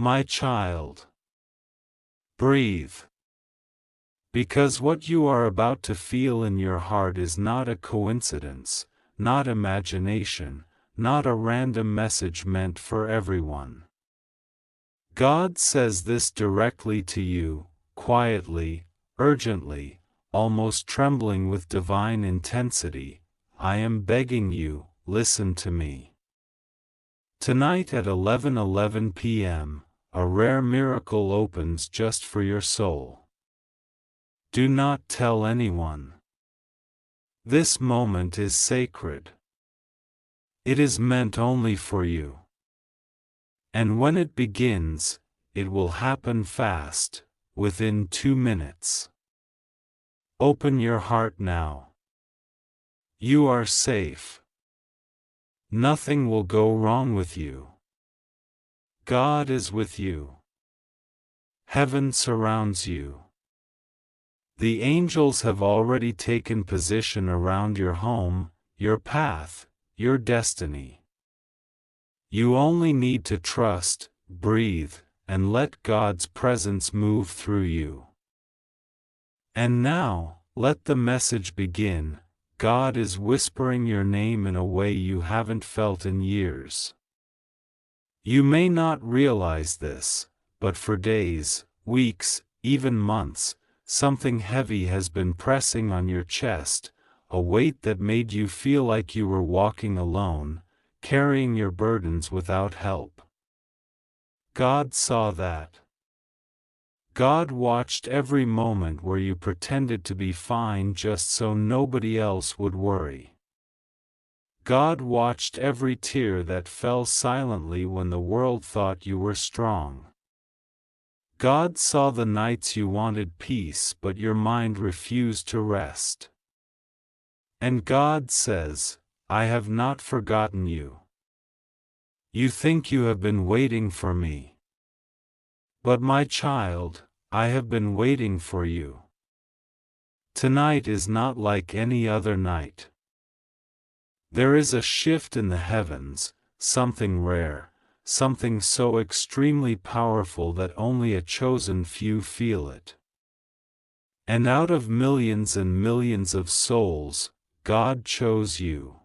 My child, breathe. Because what you are about to feel in your heart is not a coincidence, not imagination, not a random message meant for everyone. God says this directly to you, quietly, urgently, almost trembling with divine intensity. I am begging you, listen to me. Tonight at 11:11 p.m., a rare miracle opens just for your soul. Do not tell anyone. This moment is sacred. It is meant only for you. And when it begins, it will happen fast, within 2 minutes. Open your heart now. You are safe. Nothing will go wrong with you. God is with you. Heaven surrounds you. The angels have already taken position around your home, your path, your destiny. You only need to trust, breathe, and let God's presence move through you. And now, let the message begin. God is whispering your name in a way you haven't felt in years. You may not realize this, but for days, weeks, even months, something heavy has been pressing on your chest, a weight that made you feel like you were walking alone, carrying your burdens without help. God saw that. God watched every moment where you pretended to be fine just so nobody else would worry. God watched every tear that fell silently when the world thought you were strong. God saw the nights you wanted peace but your mind refused to rest. And God says, I have not forgotten you. You think you have been waiting for me. But my child, I have been waiting for you. Tonight is not like any other night. There is a shift in the heavens, something rare, something so extremely powerful that only a chosen few feel it. And out of millions and millions of souls, God chose you.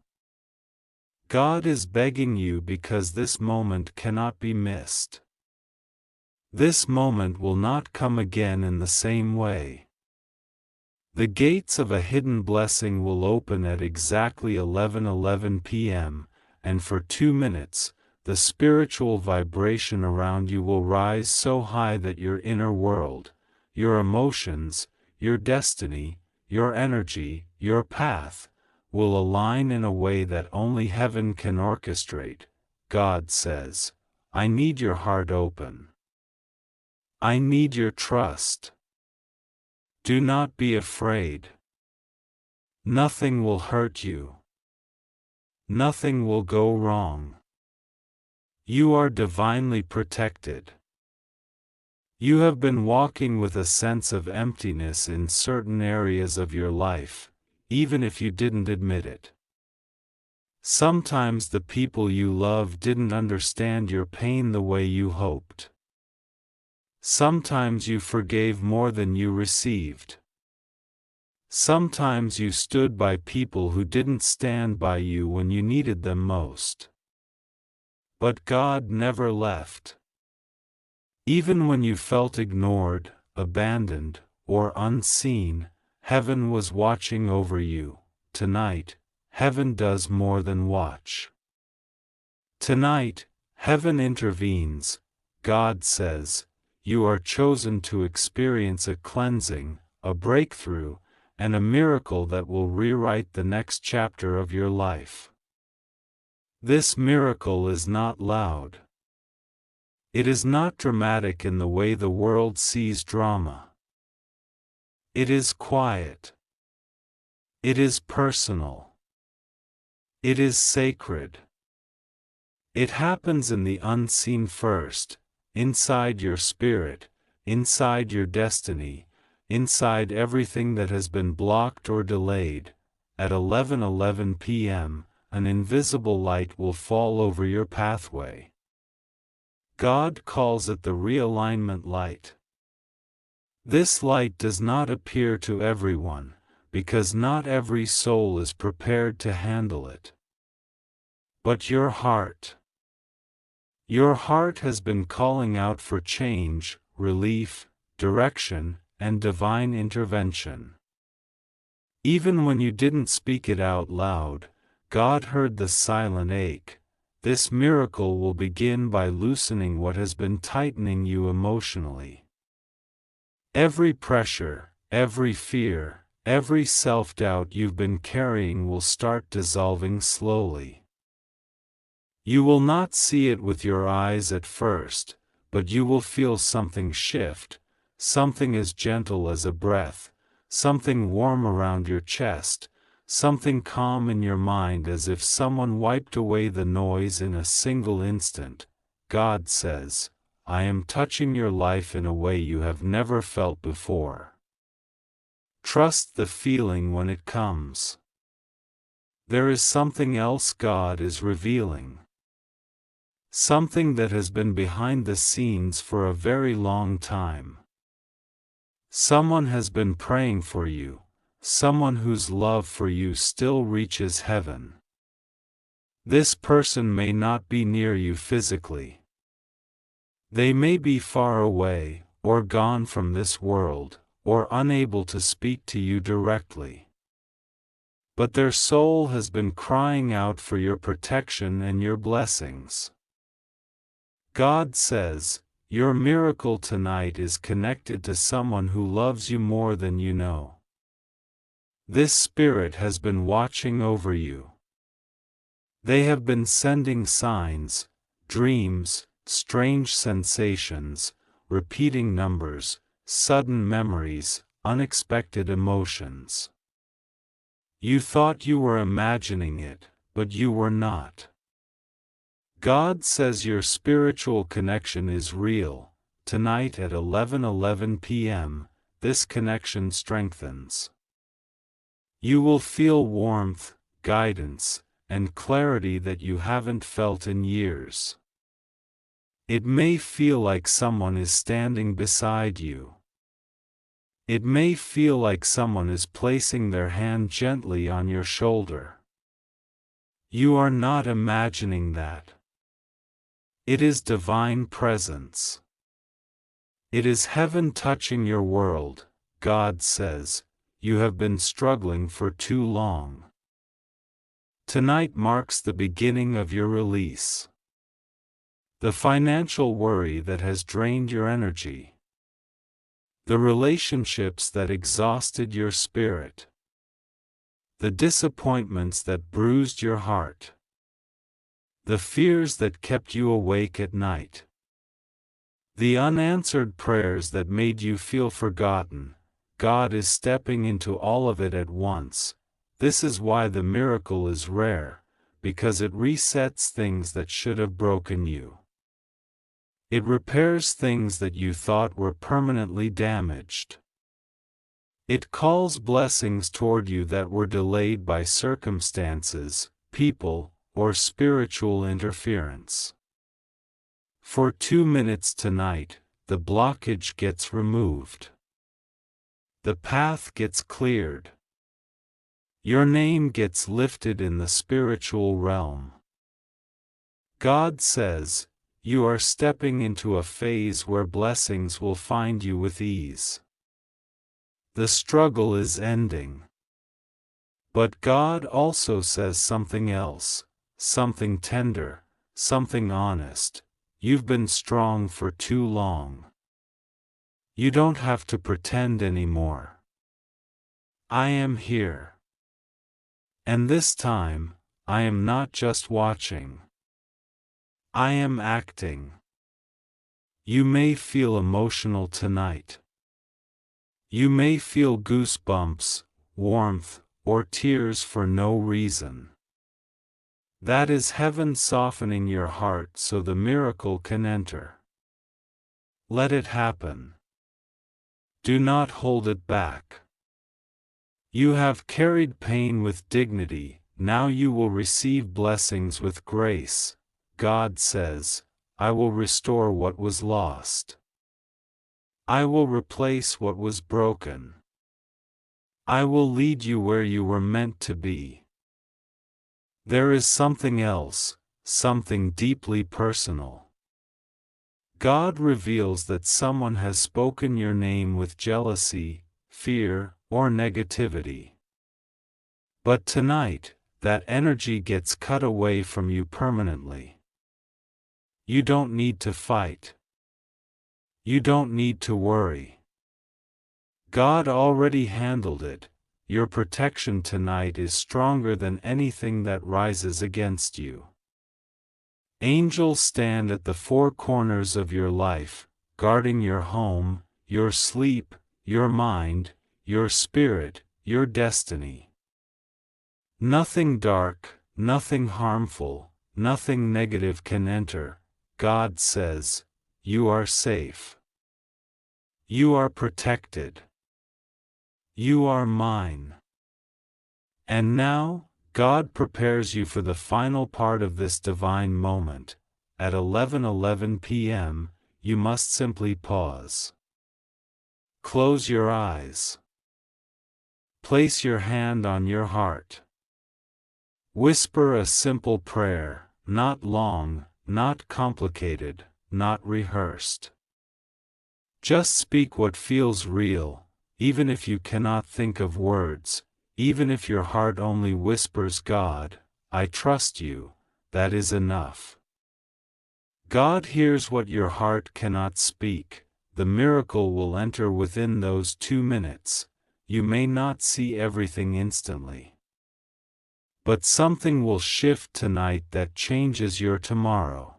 God is begging you because this moment cannot be missed. This moment will not come again in the same way. The gates of a hidden blessing will open at exactly 11:11 p.m., and for 2 minutes, the spiritual vibration around you will rise so high that your inner world, your emotions, your destiny, your energy, your path, will align in a way that only heaven can orchestrate. God says, I need your heart open. I need your trust. Do not be afraid. Nothing will hurt you. Nothing will go wrong. You are divinely protected. You have been walking with a sense of emptiness in certain areas of your life, even if you didn't admit it. Sometimes the people you love didn't understand your pain the way you hoped. Sometimes you forgave more than you received. Sometimes you stood by people who didn't stand by you when you needed them most. But God never left. Even when you felt ignored, abandoned, or unseen, heaven was watching over you. Tonight, heaven does more than watch. Tonight, heaven intervenes. God says, you are chosen to experience a cleansing, a breakthrough, and a miracle that will rewrite the next chapter of your life. This miracle is not loud. It is not dramatic in the way the world sees drama. It is quiet. It is personal. It is sacred. It happens in the unseen first, inside your spirit, inside your destiny, inside everything that has been blocked or delayed. At 11:11 p.m., an invisible light will fall over your pathway. God calls it the realignment light. This light does not appear to everyone, because not every soul is prepared to handle it. But your heart has been calling out for change, relief, direction, and divine intervention. Even when you didn't speak it out loud, God heard the silent ache. This miracle will begin by loosening what has been tightening you emotionally. Every pressure, every fear, every self-doubt you've been carrying will start dissolving slowly. You will not see it with your eyes at first, but you will feel something shift, something as gentle as a breath, something warm around your chest, something calm in your mind, as if someone wiped away the noise in a single instant. God says, I am touching your life in a way you have never felt before. Trust the feeling when it comes. There is something else God is revealing. Something that has been behind the scenes for a very long time. Someone has been praying for you, someone whose love for you still reaches heaven. This person may not be near you physically. They may be far away, or gone from this world, or unable to speak to you directly. But their soul has been crying out for your protection and your blessings. God says, your miracle tonight is connected to someone who loves you more than you know. This spirit has been watching over you. They have been sending signs, dreams, strange sensations, repeating numbers, sudden memories, unexpected emotions. You thought you were imagining it, but you were not. God says your spiritual connection is real. Tonight at 11:11 p.m., this connection strengthens. You will feel warmth, guidance, and clarity that you haven't felt in years. It may feel like someone is standing beside you. It may feel like someone is placing their hand gently on your shoulder. You are not imagining that. It is divine presence. It is heaven touching your world. God says, you have been struggling for too long. Tonight marks the beginning of your release. The financial worry that has drained your energy. The relationships that exhausted your spirit. The disappointments that bruised your heart. The fears that kept you awake at night. The unanswered prayers that made you feel forgotten. God is stepping into all of it at once. This is why the miracle is rare, because it resets things that should have broken you. It repairs things that you thought were permanently damaged. It calls blessings toward you that were delayed by circumstances, people, or spiritual interference. For 2 minutes tonight, the blockage gets removed. The path gets cleared. Your name gets lifted in the spiritual realm. God says, you are stepping into a phase where blessings will find you with ease. The struggle is ending. But God also says something else, something tender, something honest. You've been strong for too long. You don't have to pretend anymore. I am here. And this time, I am not just watching. I am acting. You may feel emotional tonight. You may feel goosebumps, warmth, or tears for no reason. That is heaven softening your heart so the miracle can enter. Let it happen. Do not hold it back. You have carried pain with dignity, now you will receive blessings with grace. God says, I will restore what was lost. I will replace what was broken. I will lead you where you were meant to be. There is something else, something deeply personal. God reveals that someone has spoken your name with jealousy, fear, or negativity. But tonight, that energy gets cut away from you permanently. You don't need to fight. You don't need to worry. God already handled it. Your protection tonight is stronger than anything that rises against you. Angels stand at the four corners of your life, guarding your home, your sleep, your mind, your spirit, your destiny. Nothing dark, nothing harmful, nothing negative can enter. God says, you are safe. You are protected. You are mine. And now, God prepares you for the final part of this divine moment. At 11:11 p.m., you must simply pause. Close your eyes. Place your hand on your heart. Whisper a simple prayer, not long, not complicated, not rehearsed. Just speak what feels real, even if you cannot think of words, even if your heart only whispers, God, I trust you, that is enough. God hears what your heart cannot speak. The miracle will enter within those 2 minutes. You may not see everything instantly. But something will shift tonight that changes your tomorrow.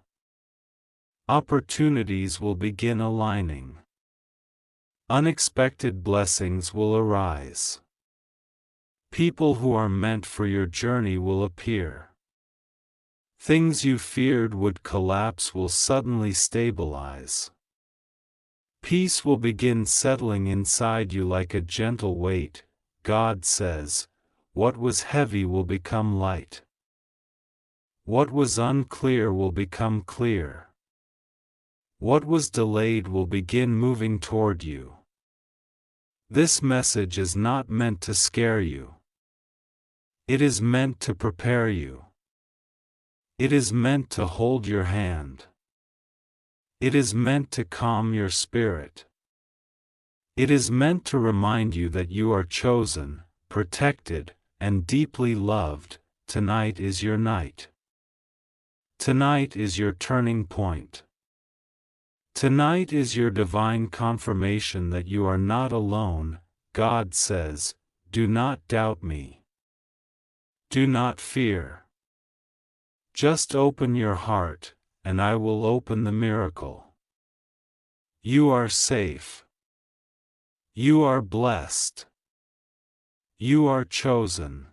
Opportunities will begin aligning. Unexpected blessings will arise. People who are meant for your journey will appear. Things you feared would collapse will suddenly stabilize. Peace will begin settling inside you like a gentle weight. God says, what was heavy will become light. What was unclear will become clear. What was delayed will begin moving toward you. This message is not meant to scare you. It is meant to prepare you. It is meant to hold your hand. It is meant to calm your spirit. It is meant to remind you that you are chosen, protected, and deeply loved. Tonight is your night. Tonight is your turning point. Tonight is your divine confirmation that you are not alone. God says, do not doubt me. Do not fear. Just open your heart, and I will open the miracle. You are safe. You are blessed. You are chosen.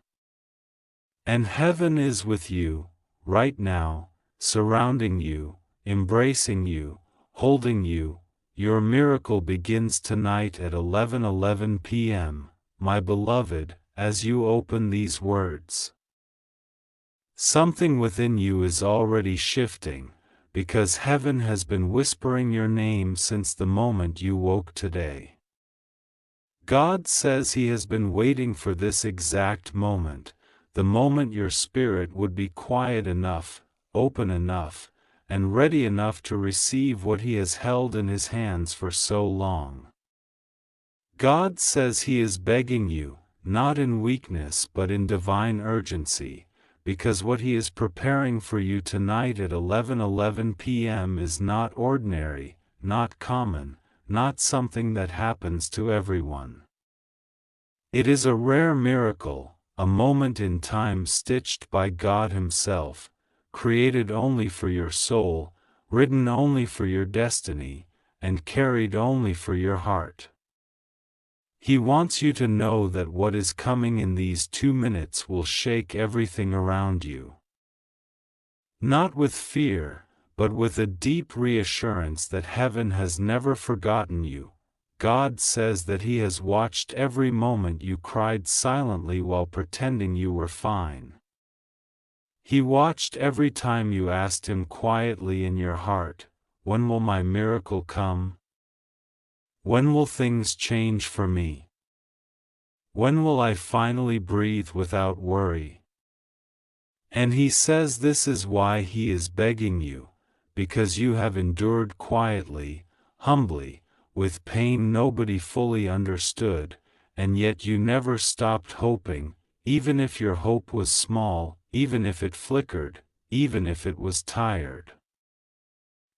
And heaven is with you, right now, surrounding you, embracing you, holding you. Your miracle begins tonight at 11:11 p.m., my beloved, as you open these words. Something within you is already shifting, because heaven has been whispering your name since the moment you woke today. God says He has been waiting for this exact moment, the moment your spirit would be quiet enough, open enough, and ready enough to receive what He has held in His hands for so long. God says He is begging you, not in weakness but in divine urgency, because what He is preparing for you tonight at 11:11 p.m. is not ordinary, not common, not something that happens to everyone. It is a rare miracle, a moment in time stitched by God Himself, created only for your soul, written only for your destiny, and carried only for your heart. He wants you to know that what is coming in these 2 minutes will shake everything around you. Not with fear, but with a deep reassurance that heaven has never forgotten you. God says that He has watched every moment you cried silently while pretending you were fine. He watched every time you asked him quietly in your heart, "When will my miracle come? When will things change for me? When will I finally breathe without worry?" And he says this is why he is begging you, because you have endured quietly, humbly, with pain nobody fully understood, and yet you never stopped hoping, even if your hope was small, even if it flickered, even if it was tired.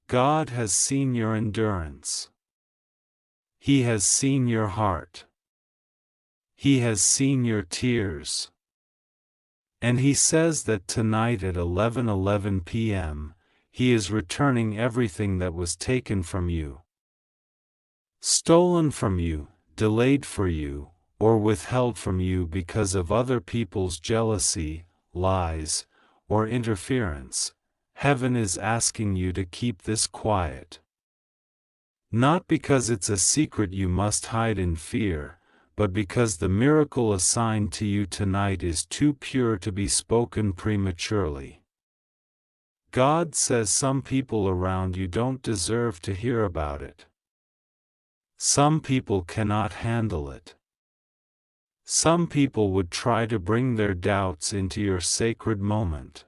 God has seen your endurance. He has seen your heart. He has seen your tears. And he says that tonight at 11:11 p.m., he is returning everything that was taken from you, stolen from you, delayed for you, or withheld from you because of other people's jealousy, lies, or interference. Heaven is asking you to keep this quiet. Not because it's a secret you must hide in fear, but because the miracle assigned to you tonight is too pure to be spoken prematurely. God says some people around you don't deserve to hear about it. Some people cannot handle it. Some people would try to bring their doubts into your sacred moment.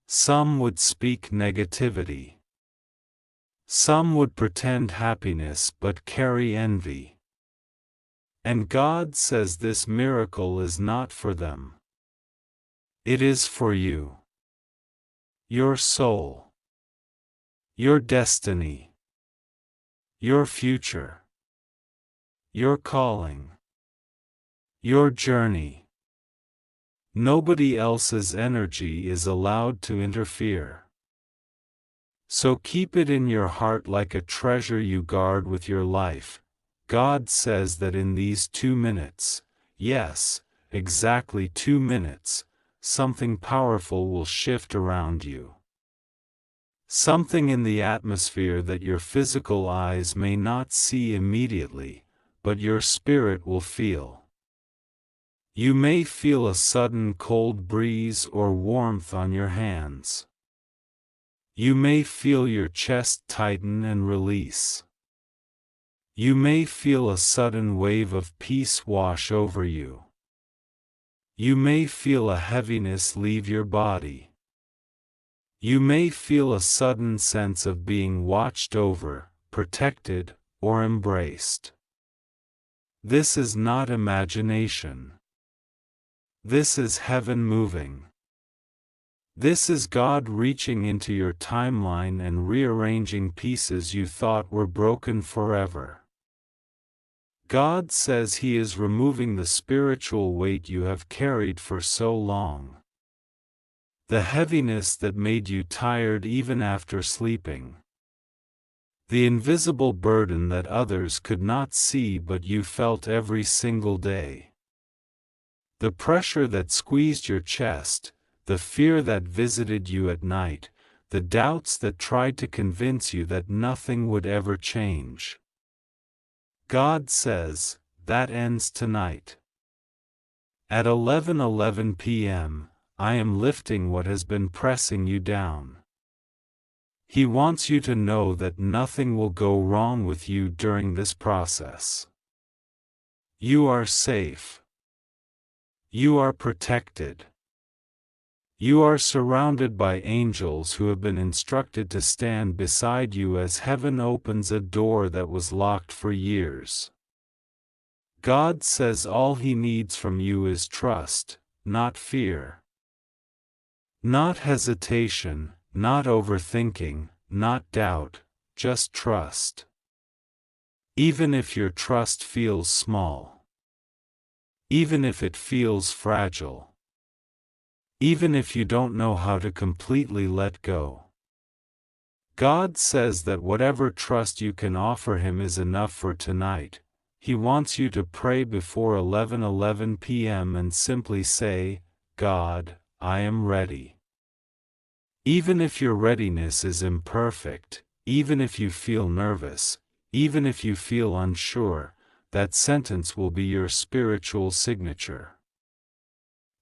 Some would speak negativity. Some would pretend happiness but carry envy. And God says this miracle is not for them. It is for you. Your soul. Your destiny. Your future. Your calling. Your journey. Nobody else's energy is allowed to interfere. So keep it in your heart like a treasure you guard with your life. God says that in these 2 minutes, yes, exactly 2 minutes, something powerful will shift around you. Something in the atmosphere that your physical eyes may not see immediately, but your spirit will feel. You may feel a sudden cold breeze or warmth on your hands. You may feel your chest tighten and release. You may feel a sudden wave of peace wash over you. You may feel a heaviness leave your body. You may feel a sudden sense of being watched over, protected, or embraced. This is not imagination. This is heaven moving. This is God reaching into your timeline and rearranging pieces you thought were broken forever. God says He is removing the spiritual weight you have carried for so long. The heaviness that made you tired even after sleeping. The invisible burden that others could not see but you felt every single day. The pressure that squeezed your chest, the fear that visited you at night, the doubts that tried to convince you that nothing would ever change. God says, that ends tonight. At 11:11 p.m., I am lifting what has been pressing you down. He wants you to know that nothing will go wrong with you during this process. You are safe. You are protected. You are surrounded by angels who have been instructed to stand beside you as heaven opens a door that was locked for years. God says all He needs from you is trust, not fear. Not hesitation, not overthinking, not doubt, just trust. Even if your trust feels small. Even if it feels fragile. Even if you don't know how to completely let go. God says that whatever trust you can offer Him is enough for tonight. He wants you to pray before 11:11 p.m. and simply say, God, I am ready. Even if your readiness is imperfect, even if you feel nervous, even if you feel unsure, that sentence will be your spiritual signature.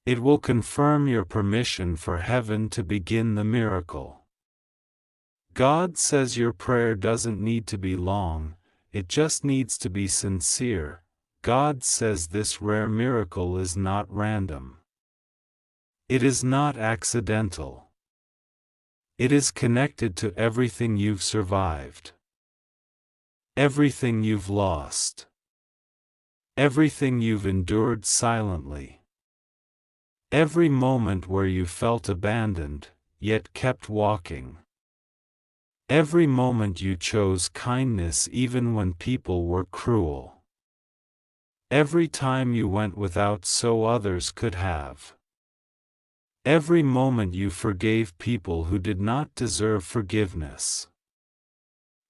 It will confirm your permission for heaven to begin the miracle. God says your prayer doesn't need to be long, it just needs to be sincere. God says this rare miracle is not random. It is not accidental. It is connected to everything you've survived, everything you've lost, everything you've endured silently, every moment where you felt abandoned, yet kept walking. Every moment you chose kindness even when people were cruel. Every time you went without so others could have. Every moment you forgave people who did not deserve forgiveness.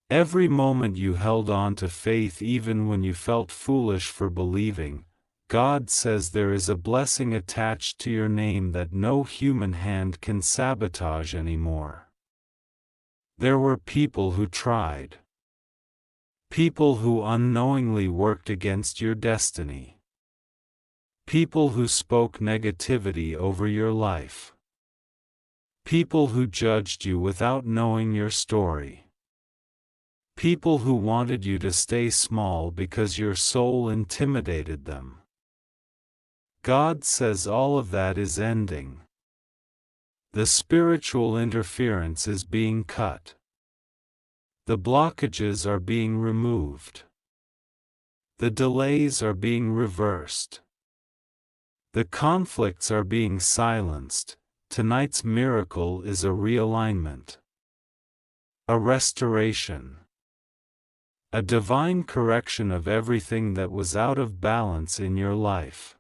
Every moment you held on to faith even when you felt foolish for believing. God says there is a blessing attached to your name that no human hand can sabotage anymore. There were people who tried. People who unknowingly worked against your destiny. People who spoke negativity over your life. People who judged you without knowing your story. People who wanted you to stay small because your soul intimidated them. God says all of that is ending. The spiritual interference is being cut. The blockages are being removed. The delays are being reversed. The conflicts are being silenced. Tonight's miracle is a realignment, a restoration, a divine correction of everything that was out of balance in your life.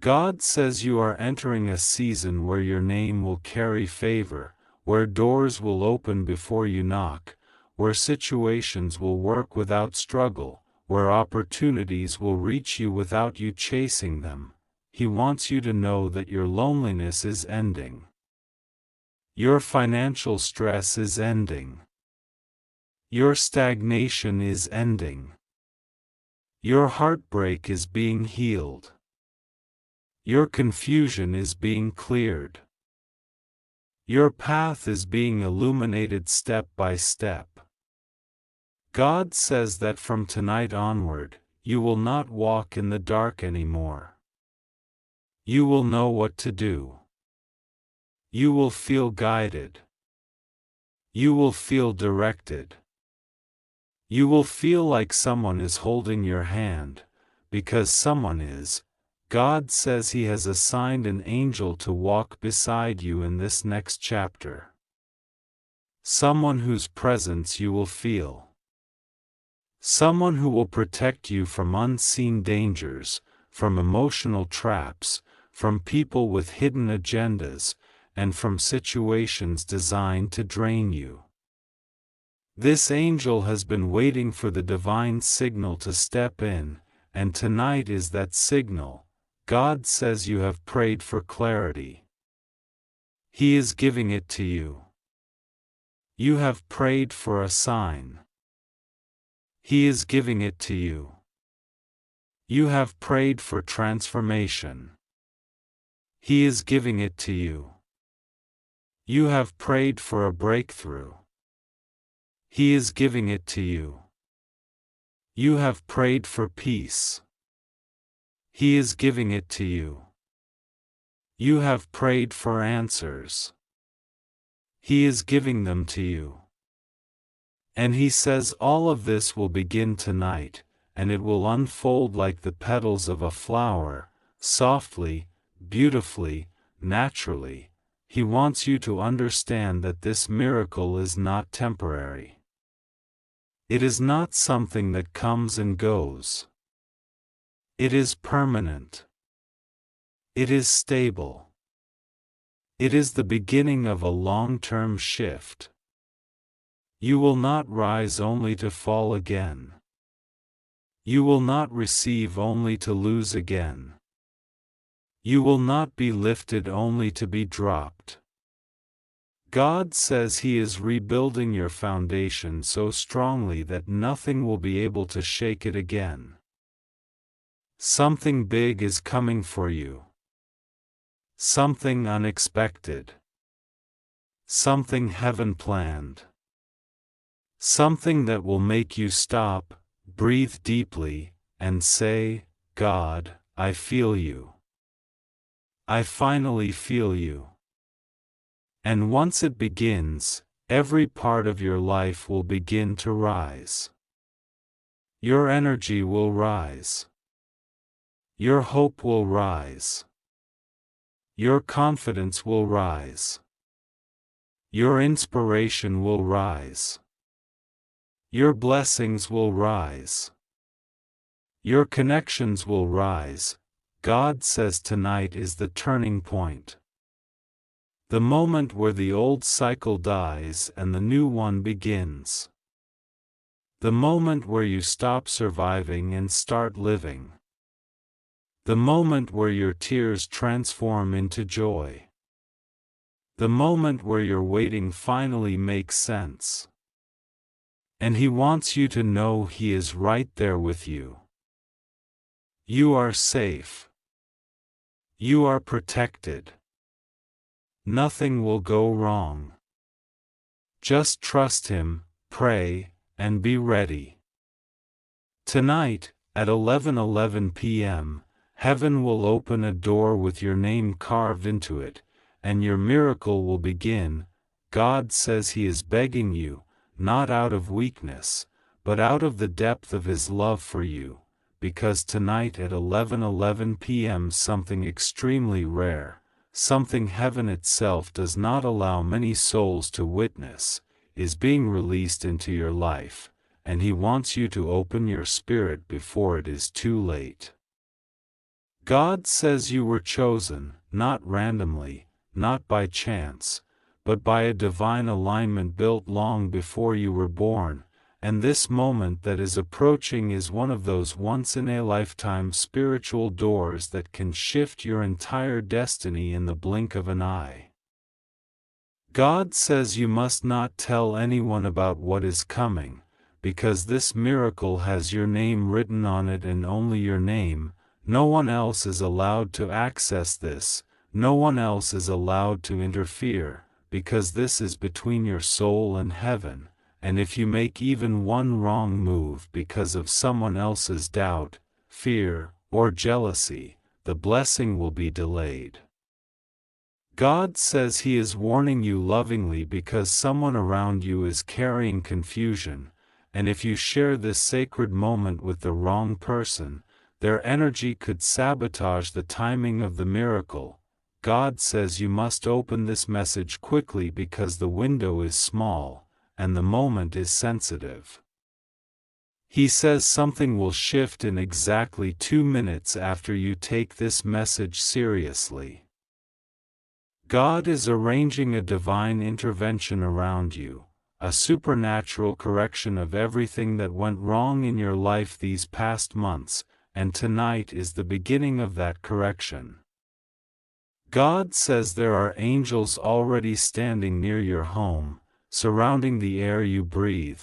God says you are entering a season where your name will carry favor, where doors will open before you knock, where situations will work without struggle, where opportunities will reach you without you chasing them. He wants you to know that your loneliness is ending. Your financial stress is ending. Your stagnation is ending. Your heartbreak is being healed. Your confusion is being cleared. Your path is being illuminated step by step. God says that from tonight onward, you will not walk in the dark anymore. You will know what to do. You will feel guided. You will feel directed. You will feel like someone is holding your hand, because someone is. God says He has assigned an angel to walk beside you in this next chapter. Someone whose presence you will feel. Someone who will protect you from unseen dangers, from emotional traps, from people with hidden agendas, and from situations designed to drain you. This angel has been waiting for the divine signal to step in, and tonight is that signal. God says you have prayed for clarity. He is giving it to you. You have prayed for a sign. He is giving it to you. You have prayed for transformation. He is giving it to you. You have prayed for a breakthrough. He is giving it to you. You have prayed for peace. He is giving it to you. You have prayed for answers. He is giving them to you. And He says all of this will begin tonight, and it will unfold like the petals of a flower, softly, beautifully, naturally. He wants you to understand that this miracle is not temporary. It is not something that comes and goes. It is permanent. It is stable. It is the beginning of a long-term shift. You will not rise only to fall again. You will not receive only to lose again. You will not be lifted only to be dropped. God says He is rebuilding your foundation so strongly that nothing will be able to shake it again. Something big is coming for you. something unexpected, something heaven planned, something that will make you stop, breathe deeply, and say, God, I feel you. I finally feel you. And once it begins, every part of your life will begin to rise. Your energy will rise. Your hope will rise. Your confidence will rise. Your inspiration will rise. Your blessings will rise. Your connections will rise. God says tonight is the turning point. The moment where the old cycle dies and the new one begins. The moment where you stop surviving and start living. The moment where your tears transform into joy. The moment where your waiting finally makes sense. And He wants you to know He is right there with you. You are safe. You are protected. Nothing will go wrong. Just trust Him, pray, and be ready. Tonight, at 11:11 p.m., heaven will open a door with your name carved into it, and your miracle will begin. God says He is begging you, not out of weakness, but out of the depth of His love for you, because tonight at 11:11 p.m. something extremely rare, something heaven itself does not allow many souls to witness, is being released into your life, and He wants you to open your spirit before it is too late. God says you were chosen, not randomly, not by chance, but by a divine alignment built long before you were born, and this moment that is approaching is one of those once-in-a-lifetime spiritual doors that can shift your entire destiny in the blink of an eye. God says you must not tell anyone about what is coming, because this miracle has your name written on it and only your name. No one else is allowed to access this, no one else is allowed to interfere, because this is between your soul and heaven, and if you make even one wrong move because of someone else's doubt, fear, or jealousy, the blessing will be delayed. God says He is warning you lovingly because someone around you is carrying confusion, and if you share this sacred moment with the wrong person, their energy could sabotage the timing of the miracle. God says you must open this message quickly because the window is small, and the moment is sensitive. He says something will shift in exactly 2 minutes after you take this message seriously. God is arranging a divine intervention around you, a supernatural correction of everything that went wrong in your life these past months, and tonight is the beginning of that correction. God says there are angels already standing near your home, surrounding the air you breathe,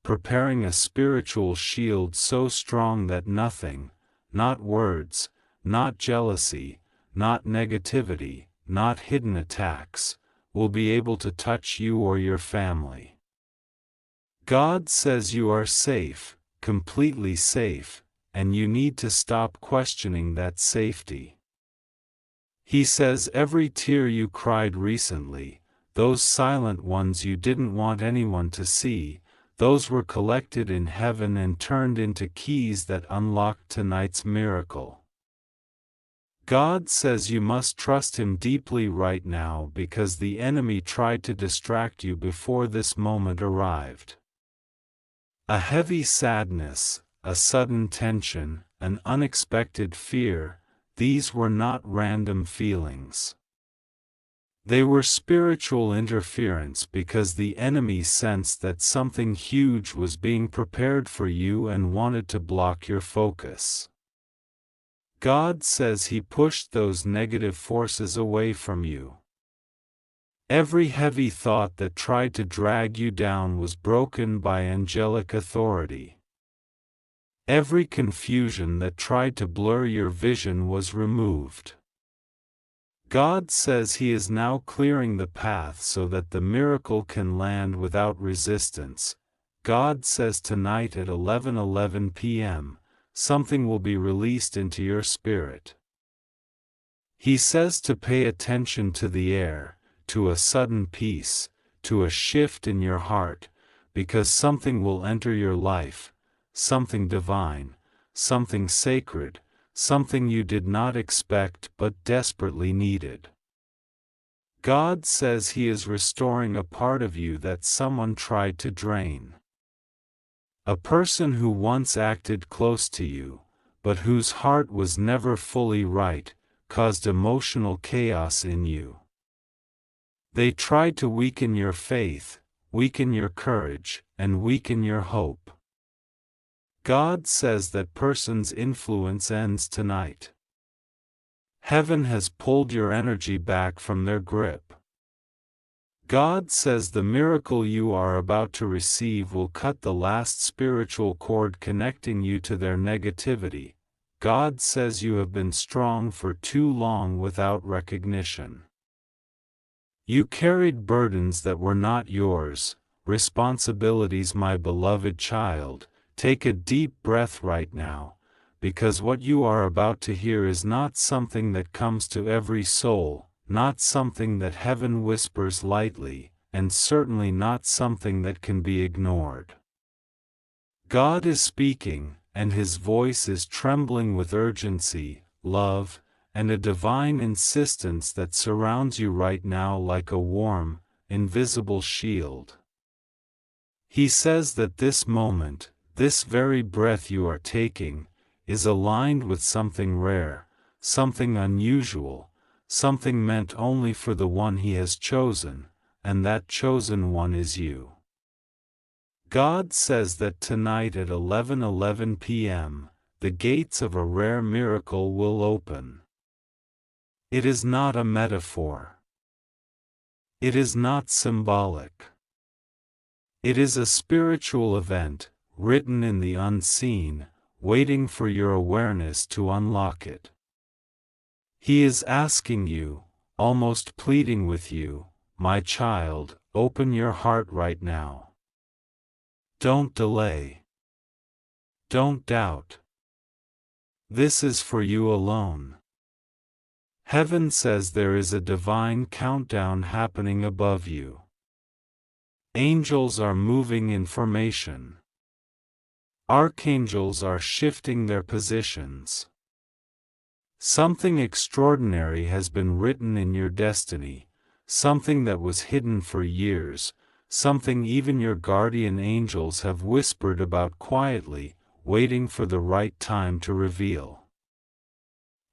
preparing a spiritual shield so strong that nothing, not words, not jealousy, not negativity, not hidden attacks, will be able to touch you or your family. God says you are safe, completely safe, and you need to stop questioning that safety. He says every tear you cried recently, those silent ones you didn't want anyone to see, those were collected in heaven and turned into keys that unlocked tonight's miracle. God says you must trust Him deeply right now because the enemy tried to distract you before this moment arrived. A heavy sadness, a sudden tension, an unexpected fear, these were not random feelings. They were spiritual interference because the enemy sensed that something huge was being prepared for you and wanted to block your focus. God says He pushed those negative forces away from you. Every heavy thought that tried to drag you down was broken by angelic authority. Every confusion that tried to blur your vision was removed. God says He is now clearing the path so that the miracle can land without resistance. God says tonight at 11:11 p.m., something will be released into your spirit. He says to pay attention to the air, to a sudden peace, to a shift in your heart, because something will enter your life, something divine, something sacred, something you did not expect but desperately needed. God says He is restoring a part of you that someone tried to drain. A person who once acted close to you, but whose heart was never fully right, caused emotional chaos in you. They tried to weaken your faith, weaken your courage, and weaken your hope. God says that person's influence ends tonight. Heaven has pulled your energy back from their grip. God says the miracle you are about to receive will cut the last spiritual cord connecting you to their negativity. God says you have been strong for too long without recognition. You carried burdens that were not yours, responsibilities, my beloved child. Take a deep breath right now, because what you are about to hear is not something that comes to every soul, not something that heaven whispers lightly, and certainly not something that can be ignored. God is speaking, and His voice is trembling with urgency, love, and a divine insistence that surrounds you right now like a warm, invisible shield. He says that this moment, this very breath you are taking, is aligned with something rare, something unusual, something meant only for the one He has chosen, and that chosen one is you. God says that tonight at 11:11 p.m., the gates of a rare miracle will open. It is not a metaphor. It is not symbolic. It is a spiritual event, written in the unseen, waiting for your awareness to unlock it. He is asking you, almost pleading with you, my child, open your heart right now. Don't delay. Don't doubt. This is for you alone. Heaven says there is a divine countdown happening above you. Angels are moving in formation. Archangels are shifting their positions. Something extraordinary has been written in your destiny, something that was hidden for years, something even your guardian angels have whispered about quietly, waiting for the right time to reveal.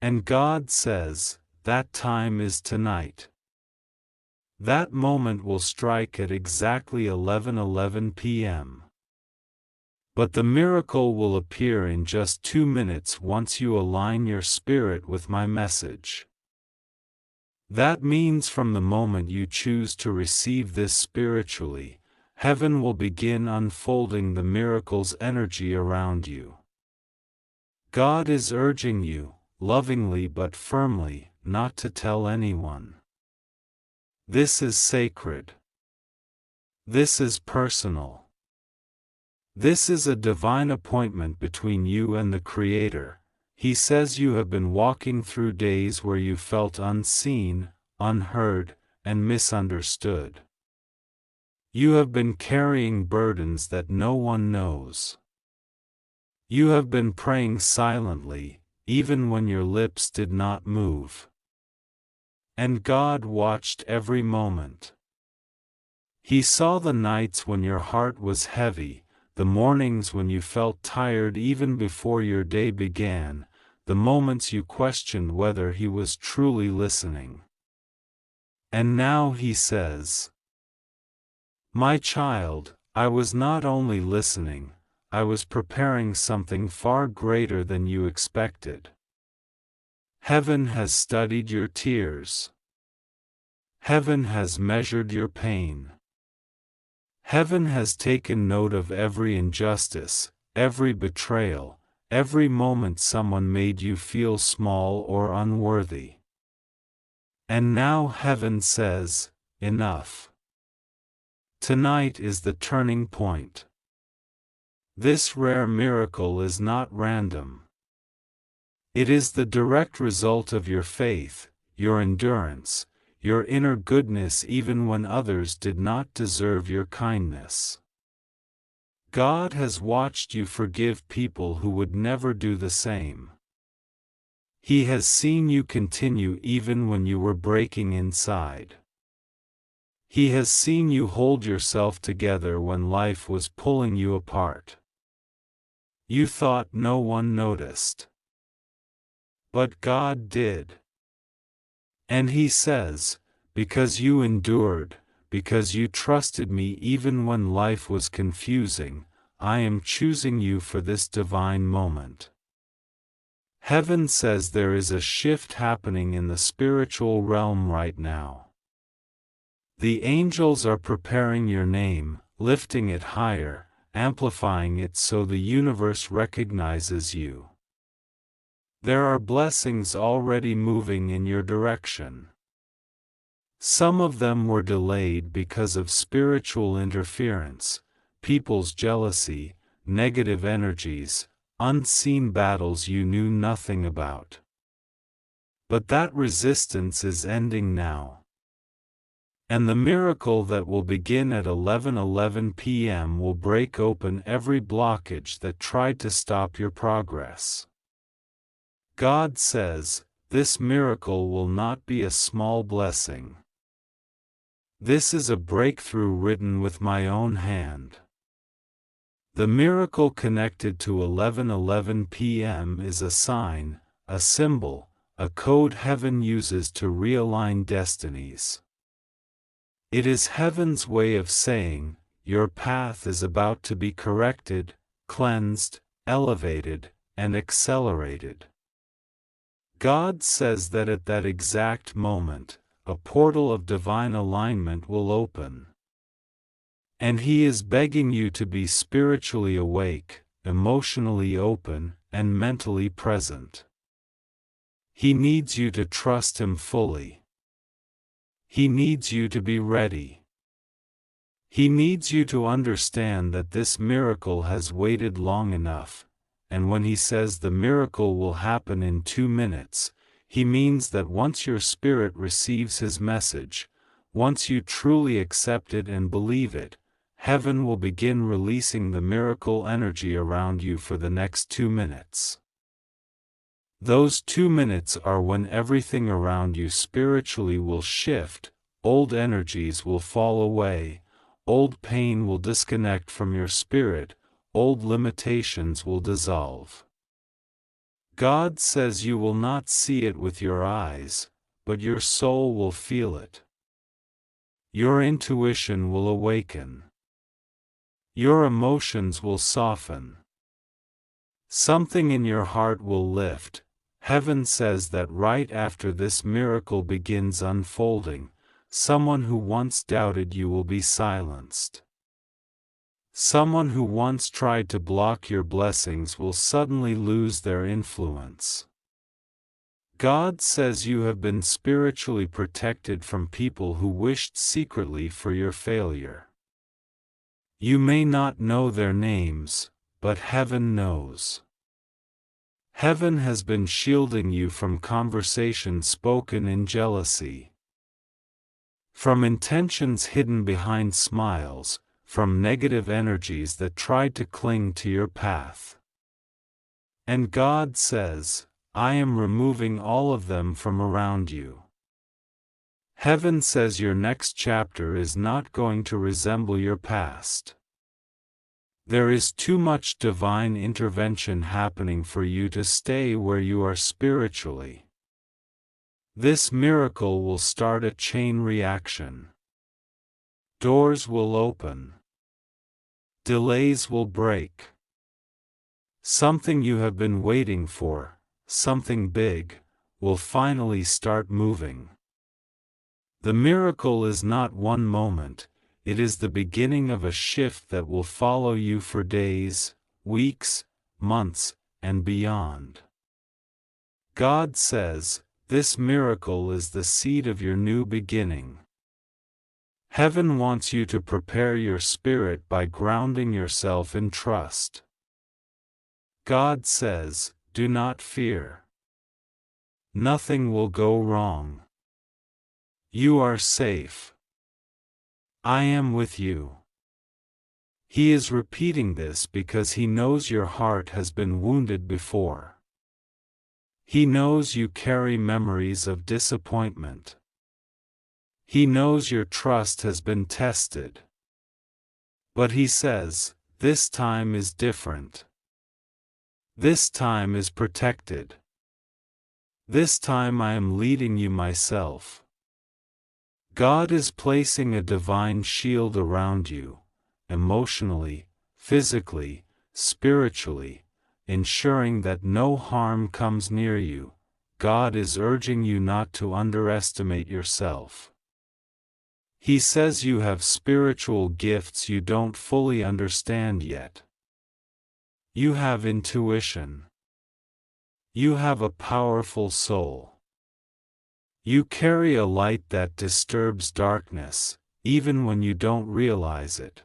And God says, that time is tonight. That moment will strike at exactly 11:11 p.m. But the miracle will appear in just 2 minutes once you align your spirit with my message. That means from the moment you choose to receive this spiritually, heaven will begin unfolding the miracle's energy around you. God is urging you, lovingly but firmly, not to tell anyone. This is sacred. This is personal. This is a divine appointment between you and the Creator. He says you have been walking through days where you felt unseen, unheard, and misunderstood. You have been carrying burdens that no one knows. You have been praying silently, even when your lips did not move. And God watched every moment. He saw the nights when your heart was heavy, the mornings when you felt tired even before your day began, the moments you questioned whether He was truly listening. And now He says, my child, I was not only listening, I was preparing something far greater than you expected. Heaven has studied your tears. Heaven has measured your pain. Heaven has taken note of every injustice, every betrayal, every moment someone made you feel small or unworthy. And now heaven says, enough. Tonight is the turning point. This rare miracle is not random. It is the direct result of your faith, your endurance, your inner goodness even when others did not deserve your kindness. God has watched you forgive people who would never do the same. He has seen you continue even when you were breaking inside. He has seen you hold yourself together when life was pulling you apart. You thought no one noticed. But God did. And He says, because you endured, because you trusted me even when life was confusing, I am choosing you for this divine moment. Heaven says there is a shift happening in the spiritual realm right now. The angels are preparing your name, lifting it higher, amplifying it so the universe recognizes you. There are blessings already moving in your direction. Some of them were delayed because of spiritual interference, people's jealousy, negative energies, unseen battles you knew nothing about. But that resistance is ending now. And the miracle that will begin at 11:11 p.m. will break open every blockage that tried to stop your progress. God says, this miracle will not be a small blessing. This is a breakthrough written with my own hand. The miracle connected to 11:11 p.m. is a sign, a symbol, a code heaven uses to realign destinies. It is heaven's way of saying, your path is about to be corrected, cleansed, elevated, and accelerated. God says that at that exact moment, a portal of divine alignment will open. And He is begging you to be spiritually awake, emotionally open, and mentally present. He needs you to trust Him fully. He needs you to be ready. He needs you to understand that this miracle has waited long enough, and when He says the miracle will happen in 2 minutes, He means that once your spirit receives His message, once you truly accept it and believe it, heaven will begin releasing the miracle energy around you for the next 2 minutes. Those 2 minutes are when everything around you spiritually will shift, old energies will fall away, old pain will disconnect from your spirit, old limitations will dissolve. God says you will not see it with your eyes, but your soul will feel it. Your intuition will awaken. Your emotions will soften. Something in your heart will lift. Heaven says that right after this miracle begins unfolding, someone who once doubted you will be silenced. Someone who once tried to block your blessings will suddenly lose their influence. God says you have been spiritually protected from people who wished secretly for your failure. You may not know their names, but heaven knows. Heaven has been shielding you from conversations spoken in jealousy, from intentions hidden behind smiles, from negative energies that tried to cling to your path. And God says, I am removing all of them from around you. Heaven says your next chapter is not going to resemble your past. There is too much divine intervention happening for you to stay where you are spiritually. This miracle will start a chain reaction. Doors will open. Delays will break. Something you have been waiting for, something big, will finally start moving. The miracle is not one moment. It is the beginning of a shift that will follow you for days, weeks, months, and beyond. God says, This miracle is the seed of your new beginning. Heaven wants you to prepare your spirit by grounding yourself in trust. God says, "Do not fear. Nothing will go wrong. You are safe. I am with you." He is repeating this because He knows your heart has been wounded before. He knows you carry memories of disappointment. He knows your trust has been tested. But He says, "This time is different. This time is protected. This time I am leading you myself." God is placing a divine shield around you, emotionally, physically, spiritually, ensuring that no harm comes near you. God is urging you not to underestimate yourself. He says you have spiritual gifts you don't fully understand yet. You have intuition. You have a powerful soul. You carry a light that disturbs darkness, even when you don't realize it.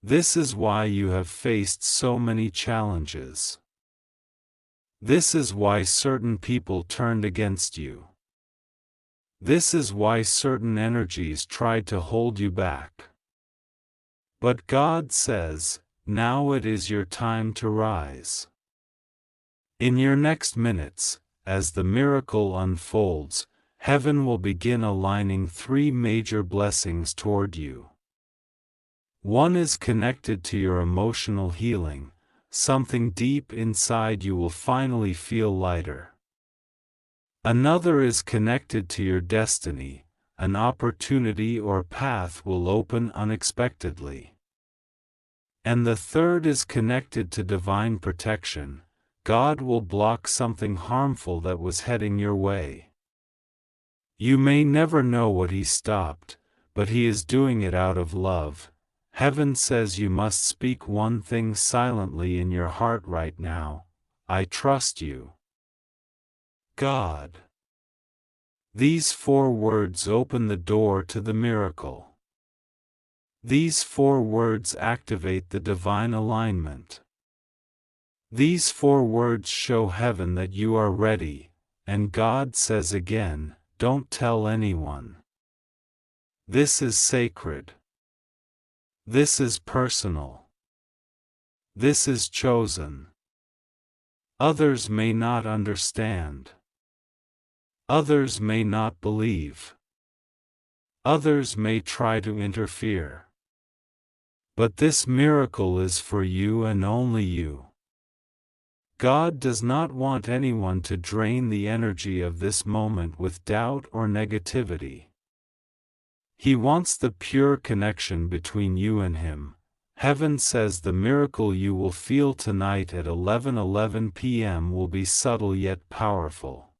This is why you have faced so many challenges. This is why certain people turned against you. This is why certain energies tried to hold you back. But God says, "Now it is your time to rise." In your next minutes, as the miracle unfolds, heaven will begin aligning three major blessings toward you. One is connected to your emotional healing. Something deep inside you will finally feel lighter. Another is connected to your destiny. An opportunity or path will open unexpectedly. And the third is connected to divine protection. God will block something harmful that was heading your way. You may never know what He stopped, but He is doing it out of love. Heaven says you must speak one thing silently in your heart right now: "I trust you, God." These 4 words open the door to the miracle. These 4 words activate the divine alignment. These 4 words show heaven that you are ready, and God says again, "Don't tell anyone. This is sacred. This is personal. This is chosen. Others may not understand. Others may not believe. Others may try to interfere. But this miracle is for you and only you." God does not want anyone to drain the energy of this moment with doubt or negativity. He wants the pure connection between you and Him. Heaven says the miracle you will feel tonight at 11:11 p.m. will be subtle yet powerful.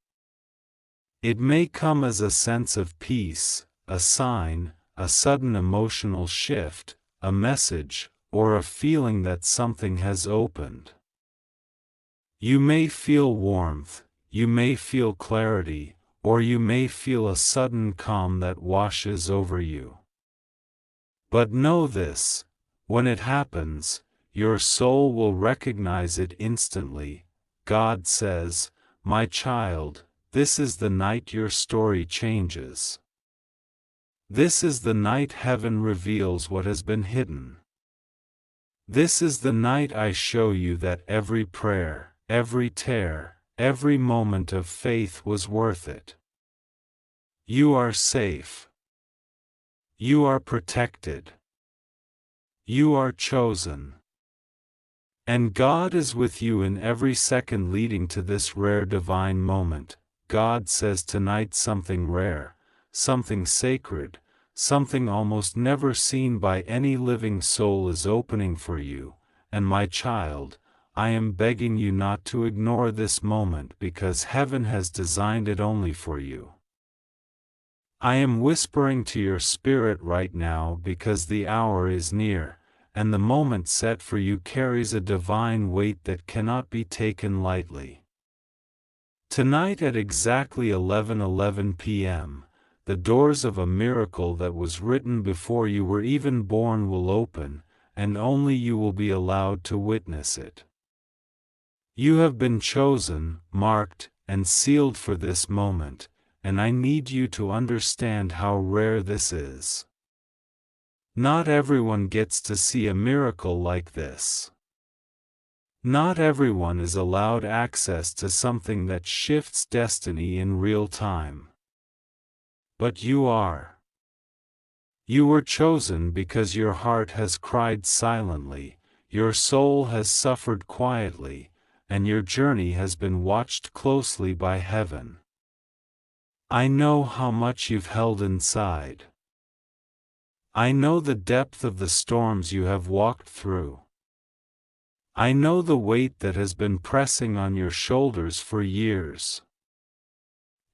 It may come as a sense of peace, a sign, a sudden emotional shift, a message, or a feeling that something has opened. You may feel warmth, you may feel clarity, or you may feel a sudden calm that washes over you. But know this: when it happens, your soul will recognize it instantly. God says, "My child, this is the night your story changes. This is the night heaven reveals what has been hidden. This is the night I show you that every prayer, every tear, every moment of faith was worth it. You are safe. You are protected. You are chosen. And God is with you in every second leading to this rare divine moment." God says tonight something rare, something sacred, something almost never seen by any living soul is opening for you, and my child, I am begging you not to ignore this moment because heaven has designed it only for you. I am whispering to your spirit right now because the hour is near, and the moment set for you carries a divine weight that cannot be taken lightly. Tonight at exactly 11:11 p.m., the doors of a miracle that was written before you were even born will open, and only you will be allowed to witness it. You have been chosen, marked, and sealed for this moment, and I need you to understand how rare this is. Not everyone gets to see a miracle like this. Not everyone is allowed access to something that shifts destiny in real time. But you are. You were chosen because your heart has cried silently, your soul has suffered quietly, and your journey has been watched closely by heaven. I know how much you've held inside. I know the depth of the storms you have walked through. I know the weight that has been pressing on your shoulders for years.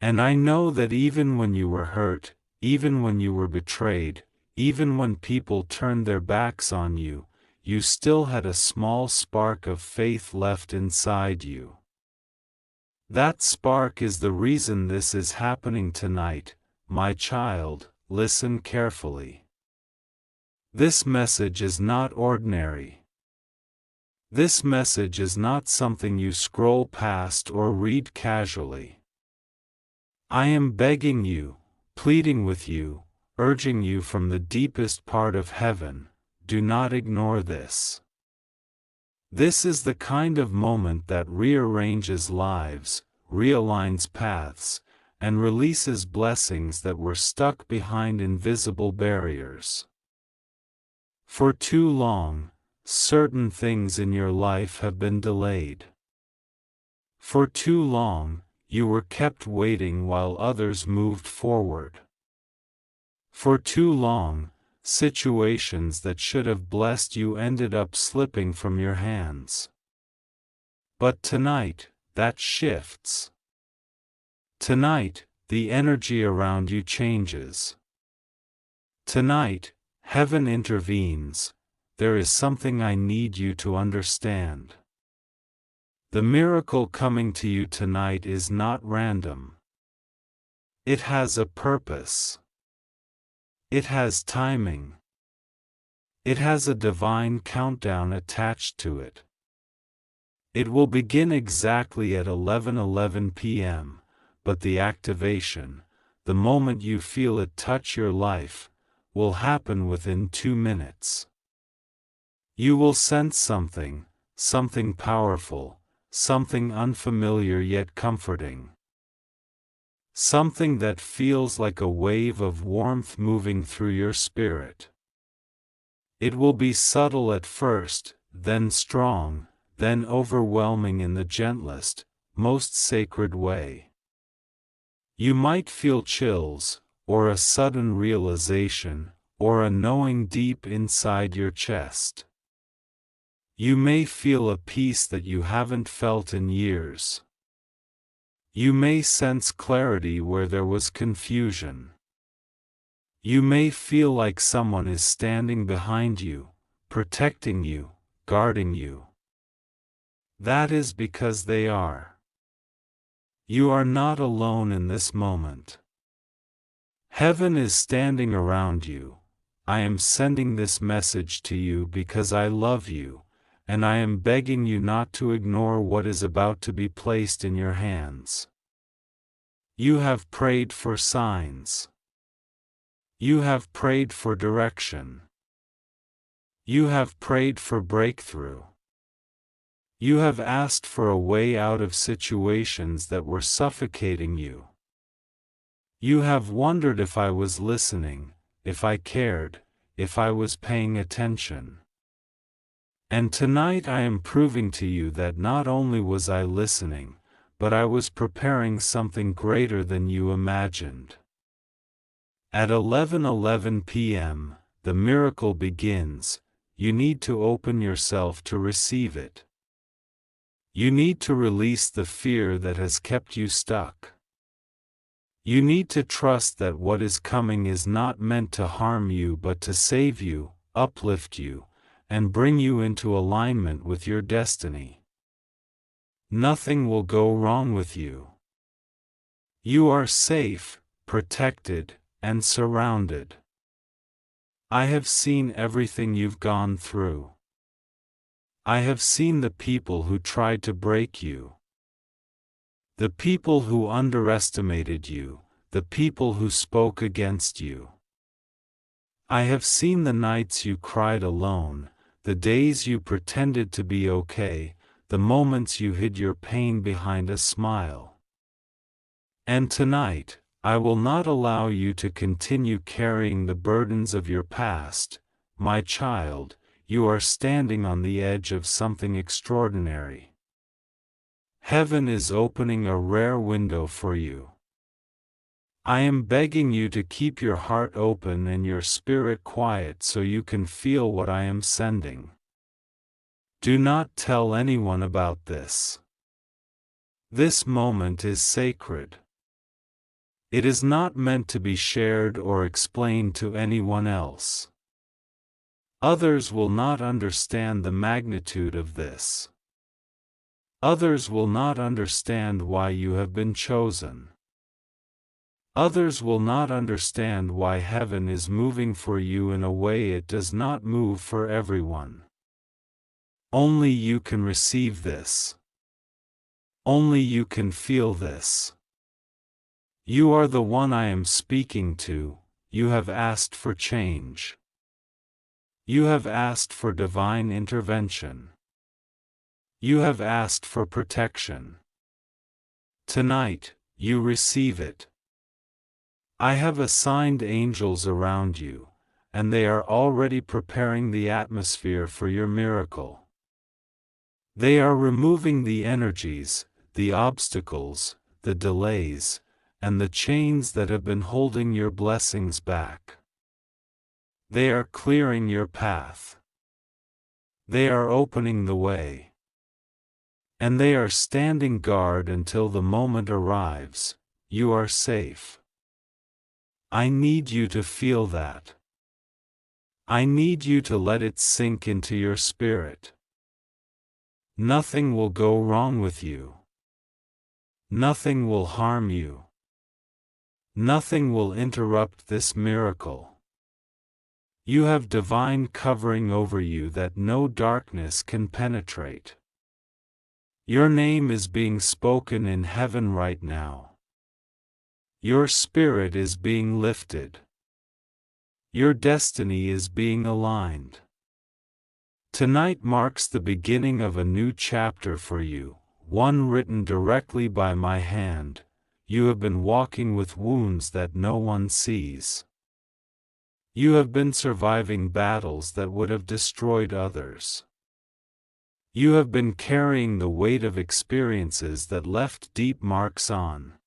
And I know that even when you were hurt, even when you were betrayed, even when people turned their backs on you, you still had a small spark of faith left inside you. That spark is the reason this is happening tonight, my child. Listen carefully. This message is not ordinary. This message is not something you scroll past or read casually. I am begging you, pleading with you, urging you from the deepest part of heaven, do not ignore this. This is the kind of moment that rearranges lives, realigns paths, and releases blessings that were stuck behind invisible barriers. For too long, certain things in your life have been delayed. For too long, you were kept waiting while others moved forward. For too long, situations that should have blessed you ended up slipping from your hands. But tonight, that shifts. Tonight, the energy around you changes. Tonight, heaven intervenes. There is something I need you to understand. The miracle coming to you tonight is not random. It has a purpose. It has timing. It has a divine countdown attached to it. It will begin exactly at 11:11 p.m., but the activation, the moment you feel it touch your life, will happen within 2 minutes. You will sense something, something powerful, something unfamiliar yet comforting. Something that feels like a wave of warmth moving through your spirit. It will be subtle at first, then strong, then overwhelming in the gentlest, most sacred way. You might feel chills, or a sudden realization, or a knowing deep inside your chest. You may feel a peace that you haven't felt in years. You may sense clarity where there was confusion. You may feel like someone is standing behind you, protecting you, guarding you. That is because they are. You are not alone in this moment. Heaven is standing around you. I am sending this message to you because I love you, and I am begging you not to ignore what is about to be placed in your hands. You have prayed for signs. You have prayed for direction. You have prayed for breakthrough. You have asked for a way out of situations that were suffocating you. You have wondered if I was listening, if I cared, if I was paying attention. And tonight I am proving to you that not only was I listening, but I was preparing something greater than you imagined. At 11:11 p.m., the miracle begins. You need to open yourself to receive it. You need to release the fear that has kept you stuck. You need to trust that what is coming is not meant to harm you but to save you, uplift you, and bring you into alignment with your destiny. Nothing will go wrong with you. You are safe, protected, and surrounded. I have seen everything you've gone through. I have seen the people who tried to break you. The people who underestimated you, the people who spoke against you. I have seen the nights you cried alone, the days you pretended to be okay, the moments you hid your pain behind a smile. And tonight, I will not allow you to continue carrying the burdens of your past. My child, you are standing on the edge of something extraordinary. Heaven is opening a rare window for you. I am begging you to keep your heart open and your spirit quiet so you can feel what I am sending. Do not tell anyone about this. This moment is sacred. It is not meant to be shared or explained to anyone else. Others will not understand the magnitude of this. Others will not understand why you have been chosen. Others will not understand why heaven is moving for you in a way it does not move for everyone. Only you can receive this. Only you can feel this. You are the one I am speaking to. You have asked for change. You have asked for divine intervention. You have asked for protection. Tonight, you receive it. I have assigned angels around you, and they are already preparing the atmosphere for your miracle. They are removing the energies, the obstacles, the delays, and the chains that have been holding your blessings back. They are clearing your path. They are opening the way. And they are standing guard until the moment arrives. You are safe. I need you to feel that. I need you to let it sink into your spirit. Nothing will go wrong with you. Nothing will harm you. Nothing will interrupt this miracle. You have divine covering over you that no darkness can penetrate. Your name is being spoken in heaven right now. Your spirit is being lifted. Your destiny is being aligned. Tonight marks the beginning of a new chapter for you, one written directly by my hand. You have been walking with wounds that no one sees. You have been surviving battles that would have destroyed others. You have been carrying the weight of experiences that left deep marks on